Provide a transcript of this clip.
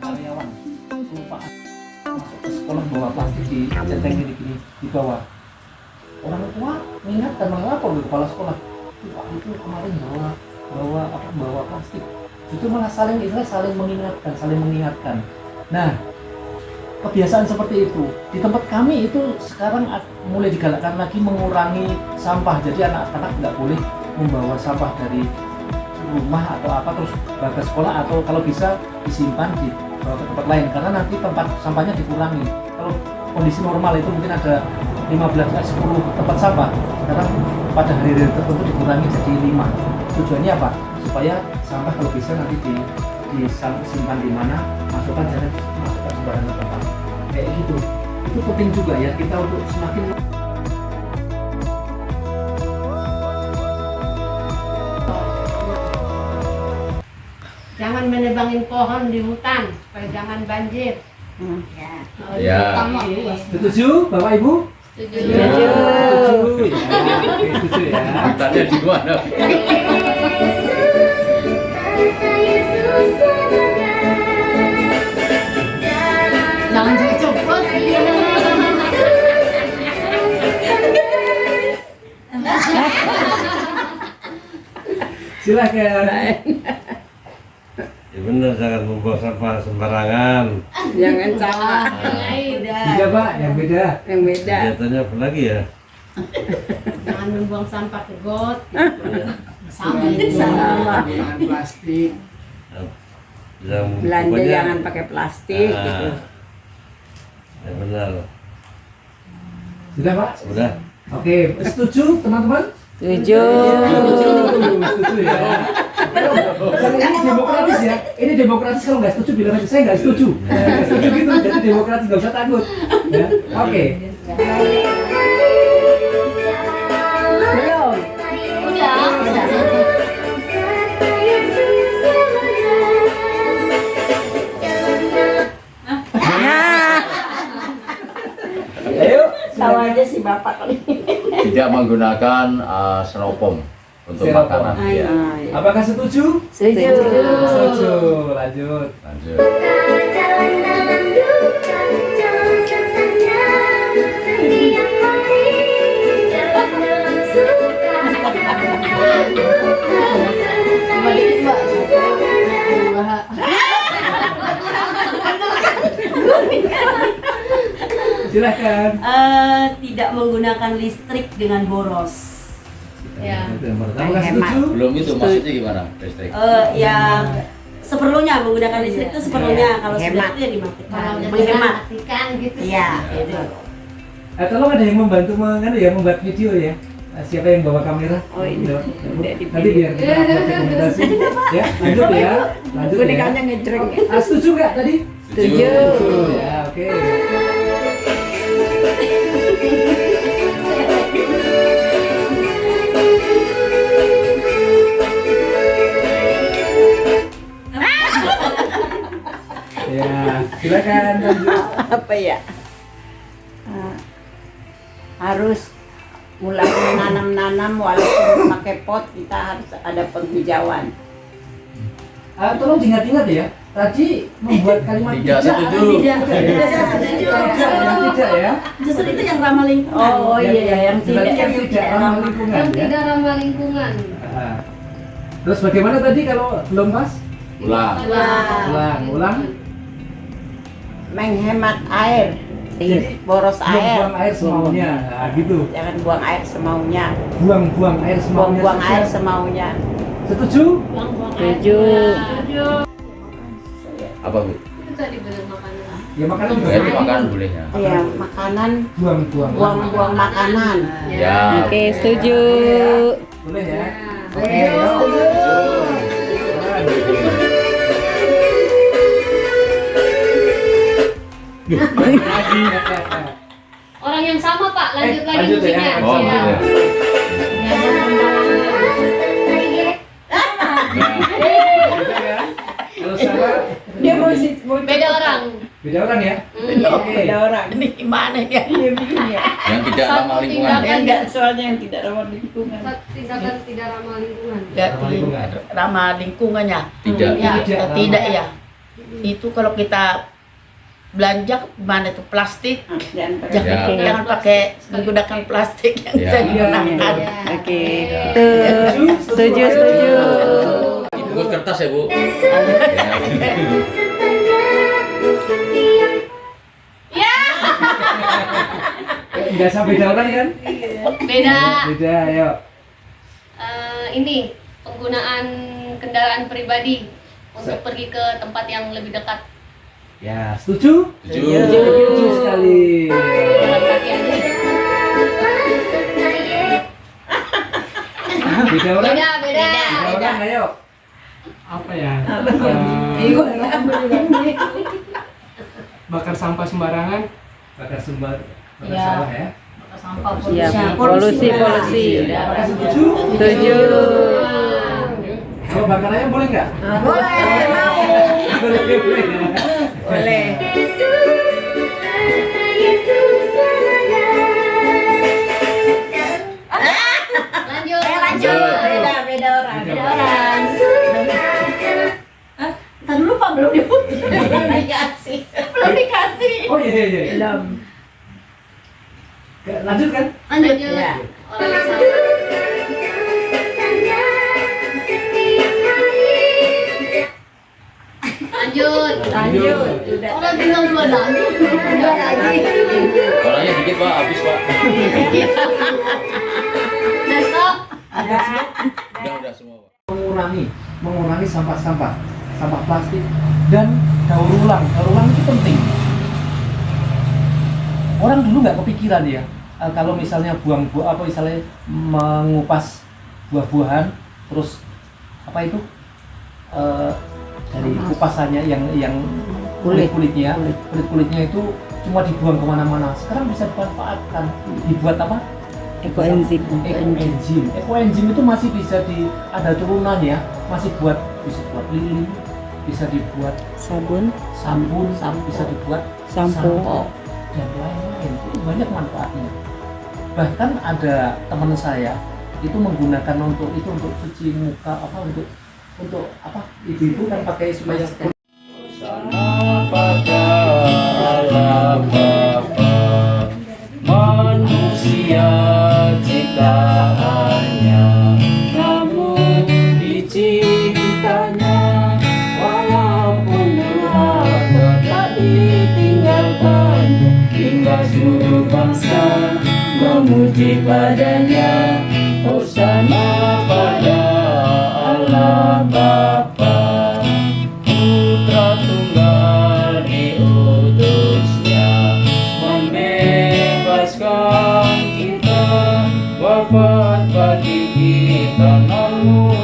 Karyawan kelupaan masuk ke sekolah bawa plastik di centeng di bawah. Orang tua mengingatkan melapor ke kepala sekolah. Pak itu kemarin bawa plastik. Itu malah saling mengingatkan. Nah, kebiasaan seperti itu di tempat kami itu sekarang mulai digalakkan lagi mengurangi sampah. Jadi anak-anak nggak boleh membawa sampah dari rumah atau apa terus ke sekolah, atau kalau bisa disimpan di bawa ke tempat lain karena nanti tempat sampahnya dikurangi. Kalau kondisi normal itu mungkin ada 10 tempat sampah, sekarang pada hari-hari tertentu dikurangi jadi 5. Tujuannya apa? Supaya sampah kalau bisa nanti disimpan di mana, masukkan sembarangan tempat kayak gitu. Itu penting juga ya kita untuk semakin jangan menebangin pohon di hutan supaya jangan banjir. Ya. Setuju Bapak Ibu? Setuju. Setuju ya. Tanya di mana? Jangan cucuk. Silakan. Ya benar, jangan membuang sampah sembarangan. Jangan salah. Tidak Pak, yang beda. Yang beda. Kegiatannya apa lagi ya? Jangan membuang sampah ke got. Sama. Penggunaan plastik. Belanja pokoknya- jangan pakai plastik Ah, gitu. Ya benar. Sudah Pak? Udah. Oke, setuju teman-teman? Setuju. Setuju ya. Ini demokratis ya. Ini demokratis, kalau nggak setuju bilang aja saya nggak setuju. Nggak setuju gitu, jadi demokratis, nggak usah takut. Ya. Oke. Belum. Ayo. Tahu aja si bapak kali. Tidak menggunakan styrofoam untuk Styrofoam. makanan. Ya. Apakah setuju? Setuju. Setuju. Lanjut. Lanjut. Silakan. Tidak menggunakan listrik dengan boros. Ya. Itu yang pertama. Apakah setuju? Belum itu maksudnya gimana? Listrik. Ya seperlunya menggunakan listrik itu seperlunya. Kalau sudah Hemat. itu ya dimatikan. Kalau udah Menghemat. matikan gitu. Iya, itu. Tolong ada yang membantu membuat video ya. Siapa yang bawa kamera? Oh, ini. Udah di Nanti biar kita upload dokumentasi. Ya, lanjut ya. Lanjut ya. Bonekanya ngejreng. Setuju nggak tadi? Setuju. Ya, oke. Silakan lanjut. Apa ya? Harus mulai menanam-nanam walaupun pakai pot, kita harus ada penghijauan. Tolong diingat-ingat ya. Tadi membuat kalimat Tidak setuju. Tidak setuju. Tidak ya. Justru itu yang ramah lingkungan. Oh iya, yang Berarti tidak. yang tidak ramah lingkungan Yang ya. tidak ramah lingkungan. Ah. Terus bagaimana tadi kalau belum pas? Ulang. Ulang. Menghemat air. Jadi, Boros air. Buang air semaunya. Nah, gitu. Jangan buang air semaunya. Buang air semaunya. Buang air saja. semaunya. Setuju? Buang-buang air. Setuju. Setuju. Apa Bu? Itu tadi benar makanan. Ya makanan juga. Ya, itu makan boleh ya. Iya, makanan, Buang. makanan. Ya. Oke, setuju. Boleh ya. Ya. Oke. Yuk. Lagi. Orang yang sama Pak, lanjut lagi lanjut ya, musiknya. yang Oh, sama. gitu ya. Kalau salah Dia musik Beda orang. beda orang ya. Oke. Beda orang. Ini gimana dia? Dia begini ya. Yang tidak ramah lingkungan. Tindakan. Yang enggak, soalnya yang tidak ramah lingkungan. Tindakan tidak ramah lingkungan. Ya, Ramah lingkungan. ramah lingkungannya. Tidak. Ya, Tidak tidak, ramah. ya. Itu kalau kita belanja mana itu plastik, jangan, Ya. jangan pakai menggunakan plastik yang Ya. bisa digunakan. Ya. Oke. Ya. Setuju, setuju. Bungkus kertas ya Bu. Ya. Enggak sampai beda orang kan? Beda. Beda, ayo. Ini penggunaan kendaraan pribadi untuk pergi ke tempat yang lebih dekat. Ya, setuju? Setuju. Setuju sekali. Jalan kaki aja. Beda orang? Beda, beda. Beda orang, ayo. Apa ya? Bakar sampah sembarangan. Bakar sumber, bakar Ya. sawah ya. Sampah Iya, polusi. polusi. Apakah setuju? Setuju. Kalau bakar ayam boleh nggak? Boleh, Boleh ya. boleh. Lanjut. Beda orang. Beda orang. Ntar dulu Pak, belum diputus. Belum dikasih. Belum dikasih. Oh iya, iya. Belum. Lanjut kan? Lanjut. Ya. Orang yang sama. Lanjut. Lanjut. Orang tinggal dua lagi. Dua lagi. Orangnya dikit Pak, habis Pak. Besok. Udah semua Pak. mengurangi sampah-sampah plastik dan daur ulang itu penting. Orang dulu nggak kepikiran ya, kalau misalnya buang apa misalnya mengupas buah-buahan terus apa itu dari kupasannya yang kulitnya itu cuma dibuang kemana-mana. Sekarang bisa dimanfaatkan, dibuat apa? Ekoenzim. Ekoenzim itu masih bisa ada turunannya, masih bisa buat lilin, bisa dibuat Sabun. bisa dibuat Sampo. dan lain-lain. Itu banyak manfaatnya. Bahkan ada teman saya itu menggunakan untuk cuci muka untuk apa? Itu kan pakai supaya Sana pada Allah Bapa, manusia ciptaannya, namun diciptanya walaupun durhaka tak ditinggalkan, hingga seluruh bangsa memuji padanya. Hosana pada Allah Bapa, Putra Tunggal diutusnya, membebaskan kita, wafat bagi kita, namun